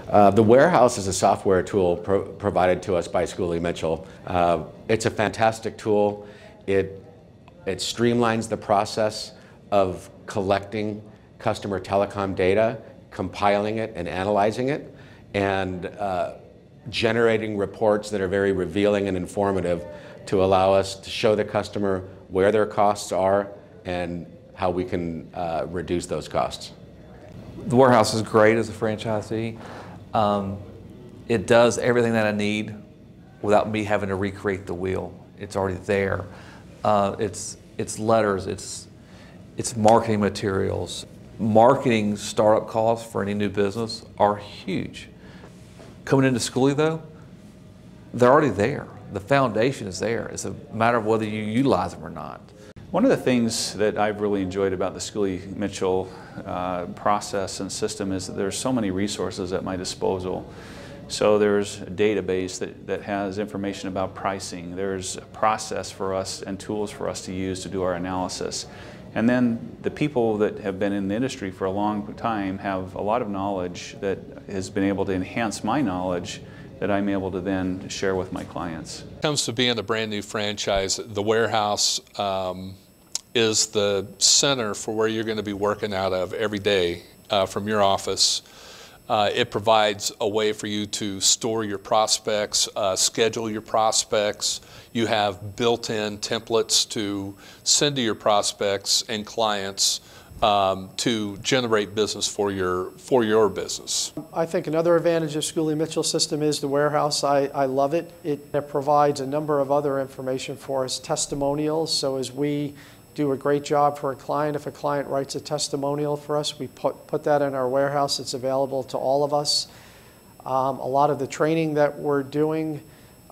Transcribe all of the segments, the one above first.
The warehouse is a software tool provided to us by Schooley Mitchell. It's a fantastic tool. It streamlines the process of collecting customer telecom data, compiling it and analyzing it, and generating reports that are very revealing and informative to allow us to show the customer where their costs are and how we can reduce those costs. The warehouse is great as a franchisee. It does everything that I need without me having to recreate the wheel. It's already there. It's letters, it's marketing materials. Marketing startup costs for any new business are huge. Coming into Schooley though, they're already there. The foundation is there. It's a matter of whether you utilize them or not. One of the things that I've really enjoyed about the Schooley Mitchell process and system is that there's so many resources at my disposal. So there's a database that has information about pricing. There's a process for us and tools for us to use to do our analysis. And then the people that have been in the industry for a long time have a lot of knowledge that has been able to enhance my knowledge that I'm able to then share with my clients. When it comes to being a brand new franchise, the warehouse is the center for where you're going to be working out of every day from your office. It provides a way for you to store your prospects, schedule your prospects. You have built-in templates to send to your prospects and clients to generate business for your business. I think another advantage of Schooley Mitchell system is the warehouse. I love it. It provides a number of other information for us, testimonials. So as we do a great job for a client, if a client writes a testimonial for us, we put that in our warehouse. It's available to all of us. A lot of the training that we're doing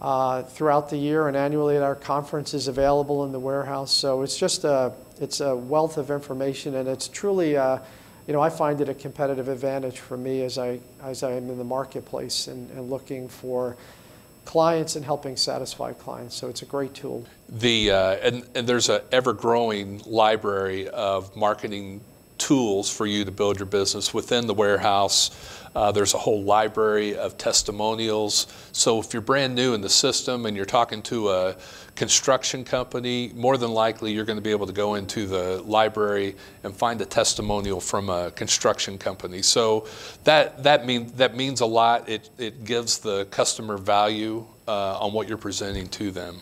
throughout the year and annually at our conference is available in the warehouse. So it's just it's a wealth of information, and it's truly, you know, I find it a competitive advantage for me as I am in the marketplace and looking for clients and helping satisfy clients. So it's a great tool. And there's an ever-growing library of marketing tools for you to build your business within the warehouse. There's a whole library of testimonials. So if you're brand new in the system and you're talking to a construction company, more than likely you're going to be able to go into the library and find a testimonial from a construction company. So that means a lot. It gives the customer value on what you're presenting to them.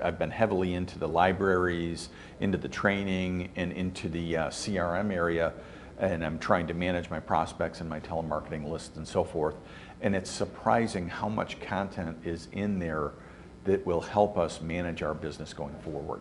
I've been heavily into the libraries, into the training, and into the CRM area, and I'm trying to manage my prospects and my telemarketing list and so forth. And it's surprising how much content is in there that will help us manage our business going forward.